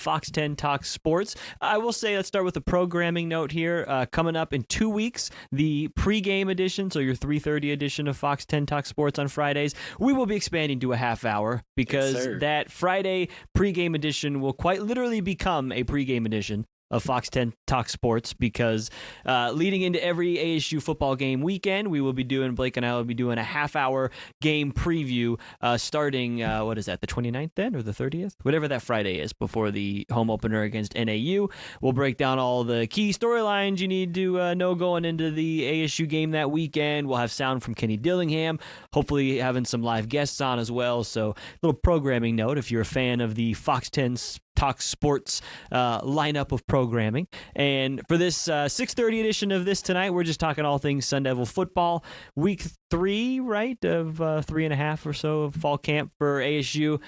Fox 10 Talk Sports. I will say, let's start with a programming note here. Coming up in 2 weeks, the pregame edition, so your 3:30 edition of Fox 10 Talk Sports on Fridays, we will be expanding to a half hour because that Friday pregame edition will quite literally become a pregame edition of Fox 10 Talk Sports because leading into every ASU football game weekend, Blake and I will be doing a half-hour game preview starting, what is that, the 29th then or the 30th? Whatever that Friday is before the home opener against NAU. We'll break down all the key storylines you need to know going into the ASU game that weekend. We'll have sound from Kenny Dillingham, hopefully having some live guests on as well. So a little programming note if you're a fan of the Fox 10 Talk Sports lineup of programming. And for this 6:30 edition of this tonight, we're just talking all things Sun Devil football. Week 3, right, of 3.5 or so of fall camp for ASU.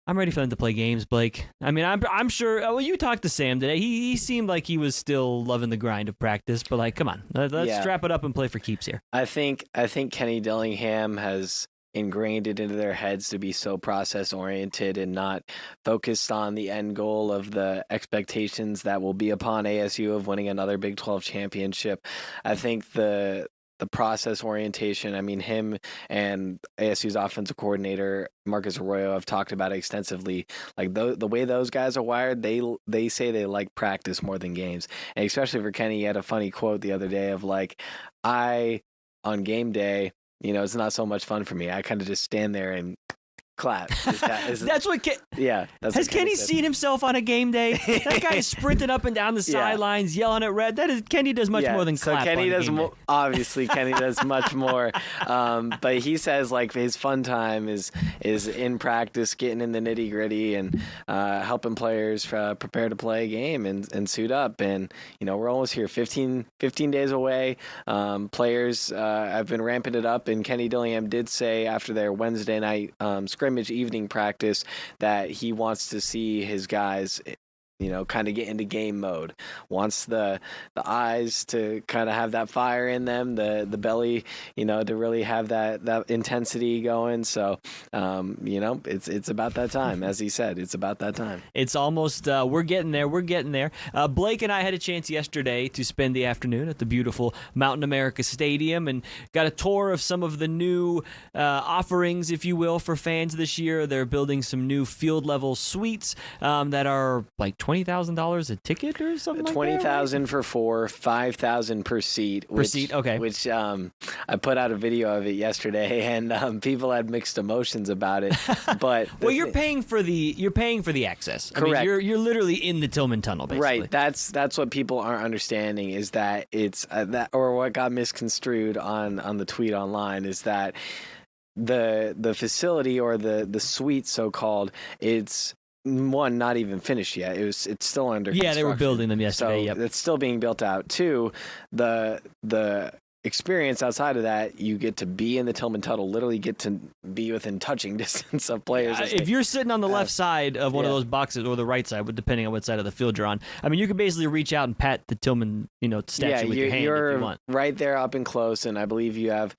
I'm ready for them to play games, Blake. I mean, I'm sure. Well, you talked to Sam today. He seemed like he was still loving the grind of practice. But like, come on, let's strap it up and play for keeps here. I think Kenny Dillingham has ingrained it into their heads to be so process oriented and not focused on the end goal of the expectations that will be upon ASU of winning another Big 12 championship. I think the process orientation, I mean, him and ASU's offensive coordinator, Marcus Arroyo, have talked about it extensively. Like the way those guys are wired, they say they like practice more than games. And especially for Kenny, he had a funny quote the other day of like, on game day, it's not so much fun for me. I kind of just stand there and clap. That's what has Kenny seen himself on a game day? That guy is sprinting up and down the sidelines, yelling at Red. Kenny does much more than clap. So Kenny does obviously Kenny does much more. But he says like his fun time is in practice, getting in the nitty gritty and helping players prepare to play a game and suit up. And we're almost here, 15 days away. Players have been ramping it up, and Kenny Dillingham did say after their Wednesday night scrimmage evening practice that he wants to see his guys kind of get into game mode. Wants the eyes to kind of have that fire in them, the belly, to really have that intensity going. So, it's about that time. As he said, it's about that time. It's almost, we're getting there. Blake and I had a chance yesterday to spend the afternoon at the beautiful Mountain America Stadium and got a tour of some of the new offerings, if you will, for fans this year. They're building some new field level suites that are like $20,000 a ticket or something like that? $20,000 for 4, $5,000 per seat. Okay. Which I put out a video of it yesterday, and people had mixed emotions about it. But well, you're paying for the access. Correct. I mean, you're literally in the Tillman Tunnel, basically. Right. That's what people aren't understanding is that it's that, or what got misconstrued on the tweet online is that the facility or the suite, so called, it's not even finished yet. It's still under construction. They were building them yesterday. So it's still being built out. 2, the experience outside of that, you get to be in the Tillman Tunnel, literally get to be within touching distance of players. If you're sitting on the left side of one of those boxes or the right side, depending on what side of the field you're on, I mean, you can basically reach out and pat the Tillman, statue with your hand if you want. Right there up and close, and I believe you have,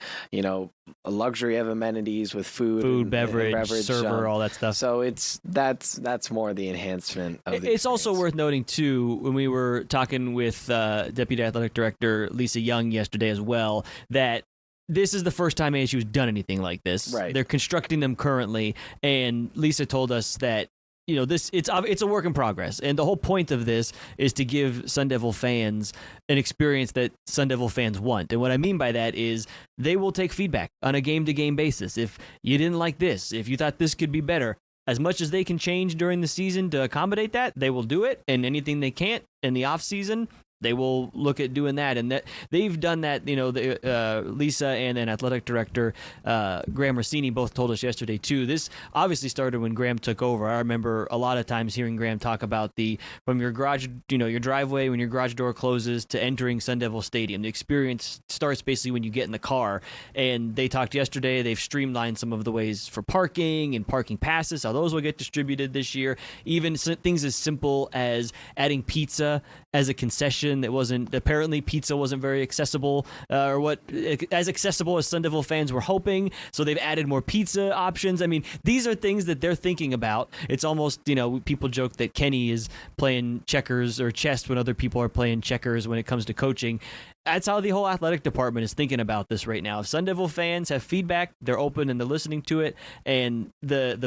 a luxury of amenities with food, beverage, server, all that stuff. So that's more the enhancement of the It's also worth noting, too, when we were talking with Deputy Athletic Director Lisa Young yesterday as well, that this is the first time ASU has done anything like this. Right. They're constructing them currently, and Lisa told us that it's a work in progress, and the whole point of this is to give Sun Devil fans an experience that Sun Devil fans want. And what I mean by that is they will take feedback on a game-to-game basis. If you didn't like this, if you thought this could be better, as much as they can change during the season to accommodate that, they will do it. And anything they can't in the off season, they will look at doing that, and that they've done that. Lisa and then athletic director Graham Rossini both told us yesterday too. This obviously started when Graham took over. I remember a lot of times hearing Graham talk about from your garage, your driveway when your garage door closes to entering Sun Devil Stadium. The experience starts basically when you get in the car. And they talked yesterday. They've streamlined some of the ways for parking and parking passes, how those will get distributed this year. Even things as simple as adding pizza as a concession option that wasn't, apparently pizza wasn't very accessible, or as accessible as Sun Devil fans were hoping. So they've added more pizza options. I mean, these are things that they're thinking about. It's almost, people joke that Kenny is playing checkers or chess when other people are playing checkers when it comes to coaching. That's how the whole athletic department is thinking about this right now. If Sun Devil fans have feedback, they're open and they're listening to it. And the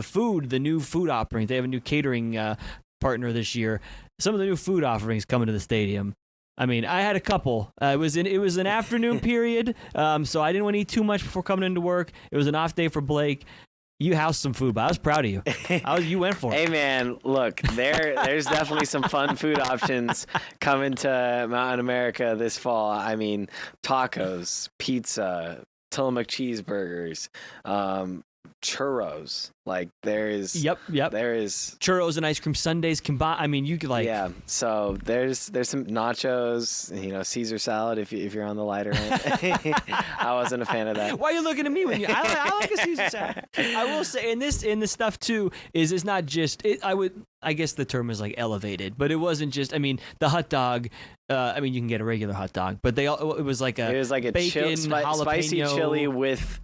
new food offerings, they have a new catering partner this year. Some of the new food offerings coming to the stadium. I mean, I had a couple. It was an afternoon period, so I didn't want to eat too much before coming into work. It was an off day for Blake. You housed some food, but I was proud of you. You went for it. Hey, man, look, there's definitely some fun food options coming to Mountain America this fall. I mean, tacos, pizza, Tillamook cheeseburgers, churros. Like there is churros and ice cream sundaes combined. I mean, you could so there's some nachos, Caesar salad if you're on the lighter end. I wasn't a fan of that. Why are you looking at me when I like a Caesar salad? I will say, and this stuff too is it's not just I guess the term is like elevated, but it wasn't just. I mean, the hot dog. You can get a regular hot dog, but it was like a bacon, spicy chili with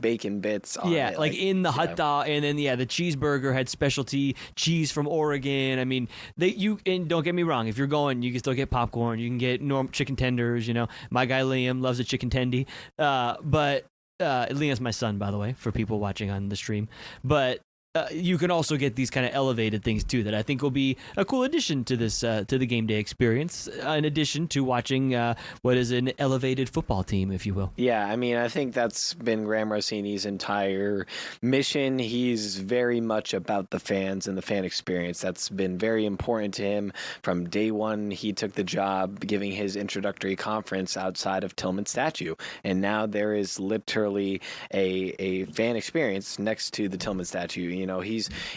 bacon bits on it. Like in the hot dog, and then the cheeseburger had specialty cheese from Oregon. I mean, and don't get me wrong, if you're going, you can still get popcorn, you can get normal chicken tenders. My guy Liam loves a chicken tendy, but Liam's my son, by the way, for people watching on the stream, but. You can also get these kind of elevated things too that I think will be a cool addition to this to the game day experience. In addition to watching what is an elevated football team, if you will. Yeah, I mean, I think that's been Graham Rossini's entire mission. He's very much about the fans and the fan experience. That's been very important to him from day one. He took the job giving his introductory conference outside of Tillman Statue, and now there is literally a fan experience next to the Tillman Statue.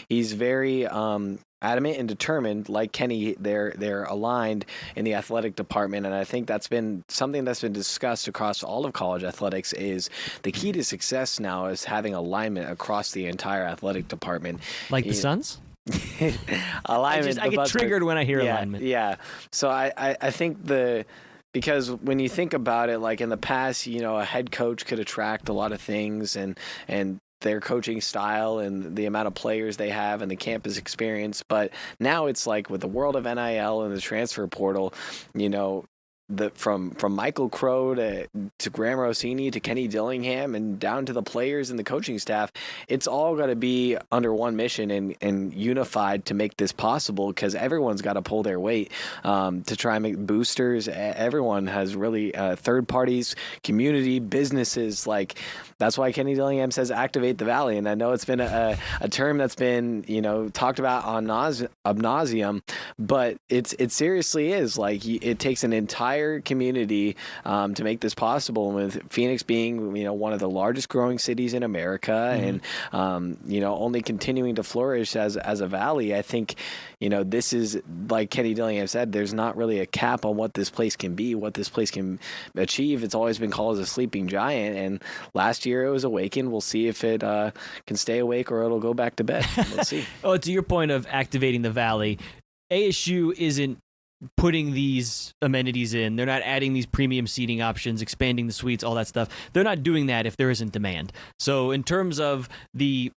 He's very adamant and determined, like Kenny. They're aligned in the athletic department, and I think that's been something that's been discussed across all of college athletics. Is the key to success now is having alignment across the entire athletic department, like the Suns. Alignment. I get triggered when I hear alignment. Yeah. So I think because when you think about it, like in the past, a head coach could attract a lot of things and their coaching style and the amount of players they have and the campus experience. But now it's like with the world of NIL and the transfer portal, from Michael Crow to Graham Rossini to Kenny Dillingham and down to the players and the coaching staff, it's all got to be under one mission and unified to make this possible, because everyone's got to pull their weight to try and make boosters. Everyone has really third parties, community, businesses. Like that's why Kenny Dillingham says activate the Valley. And I know it's been a term that's been talked about ad nauseum, but it seriously is. Like it takes an entire community to make this possible, with Phoenix being one of the largest growing cities in America, and only continuing to flourish as a valley. I think this is, like Kenny Dillingham said, there's not really a cap on what this place can be, what this place can achieve. It's always been called a sleeping giant, and last year it was awakened. We'll see if it can stay awake or it'll go back to bed. We'll see. To your point of activating the Valley, ASU isn't putting these amenities in. They're not adding these premium seating options, expanding the suites, all that stuff. They're not doing that if there isn't demand. So in terms of the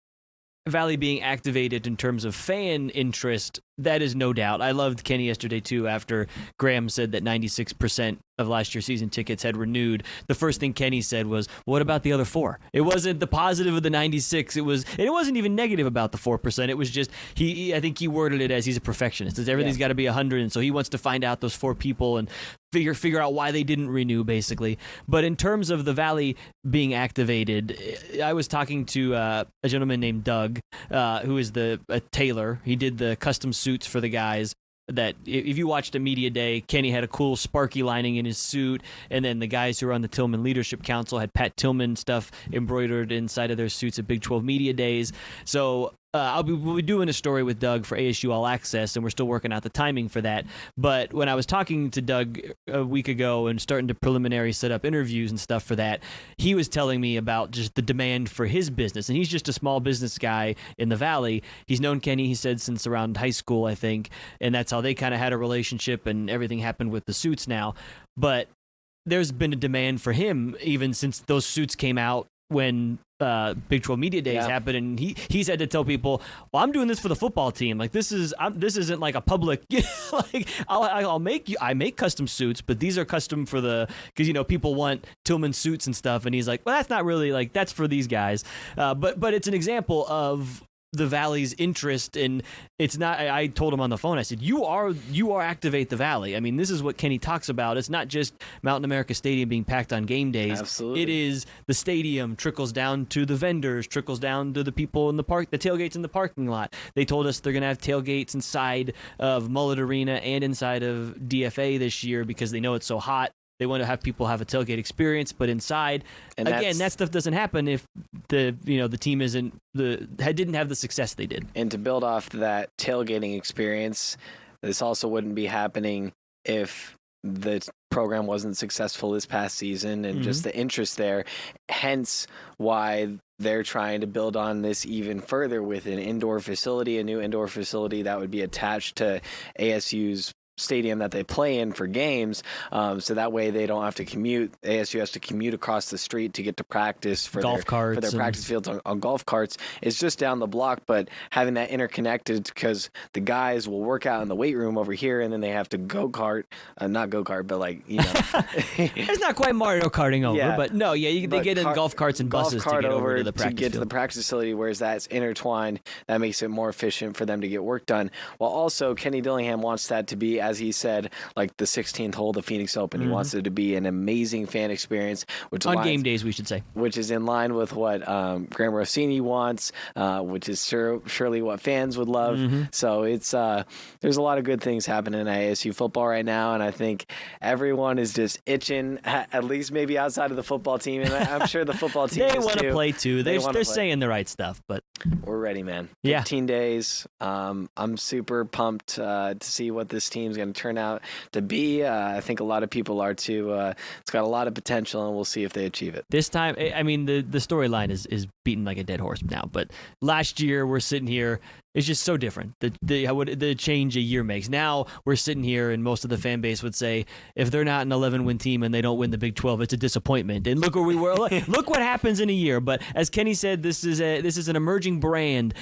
Valley being activated in terms of fan interest, that is no doubt. I loved Kenny yesterday too, after Graham said that 96% of last year's season tickets had renewed. The first thing Kenny said was, what about the other 4? It wasn't the positive of the 96. It wasn't even negative about the 4%. It was just, I think he worded it as he's a perfectionist. Everything's got to be 100, and so he wants to find out those 4 people and figure out why they didn't renew, basically. But in terms of the Valley being activated, I was talking to a gentleman named Doug, who is a tailor. He did the custom suits for the guys. That if you watched a media day, Kenny had a cool Sparky lining in his suit, and then the guys who were on the Tillman Leadership Council had Pat Tillman stuff embroidered inside of their suits at Big 12 media days. So we'll be doing a story with Doug for ASU All Access, and we're still working out the timing for that. But when I was talking to Doug a week ago and starting to preliminary set up interviews and stuff for that, he was telling me about just the demand for his business. And he's just a small business guy in the Valley. He's known Kenny, he said, since around high school, I think. And that's how they kind of had a relationship, and everything happened with the suits now. But there's been a demand for him even since those suits came out when Big 12 Media Days happened, and he's had to tell people, well, I'm doing this for the football team. Like, this isn't like a public, like, I make custom suits, but these are custom for because, people want Tillman suits and stuff. And he's like, well, that's not really, like, that's for these guys. But it's an example of the Valley's interest in. It's not. I told him on the phone, I said, you are Activate the Valley. I mean, this is what Kenny talks about. It's not just Mountain America Stadium being packed on game days. Absolutely. It is the stadium trickles down to the vendors, trickles down to the people in the park, the tailgates in the parking lot. They told us they're going to have tailgates inside of Mullet Arena and inside of DFA this year because they know it's so hot. They want to have people have a tailgate experience, but inside, and again, that stuff doesn't happen if the team didn't have the success they did. And to build off that tailgating experience, this also wouldn't be happening if the program wasn't successful this past season, and just the interest there. Hence why they're trying to build on this even further with an indoor facility, a new indoor facility that would be attached to ASU's stadium that they play in for games, so that way they don't have to commute. ASU has to commute across the street to get to practice for their practice fields on golf carts. It's just down the block, but having that interconnected, because the guys will work out in the weight room over here, and then they have to not go-kart, but like, it's not quite Mario Karting over, but no, they get in golf carts and buses to get over to the practice field. To the practice facility, whereas that's intertwined. That makes it more efficient for them to get work done. While also Kenny Dillingham wants that to be, as he said, like the 16th hole of the Phoenix Open. He wants it to be an amazing fan experience, on game days, we should say, which is in line with what Graham Rossini wants, which is surely what fans would love. So it's there's a lot of good things happening in ASU football right now, and I think everyone is just itching, at least maybe outside of the football team, and I'm sure the football team they want to play too. They're saying the right stuff, but we're ready, man. 15 days. I'm super pumped to see what this team's going to turn out to be. I think a lot of people are too. It's got a lot of potential, and we'll see if they achieve it. This time, I mean, the storyline is beaten like a dead horse now, but last year we're sitting here, it's just so different. The change a year makes. Now we're sitting here, and most of the fan base would say, if they're not an 11-win team and they don't win the Big 12, it's a disappointment. And look where we were. Look what happens in a year. But as Kenny said, this is an emerging brand.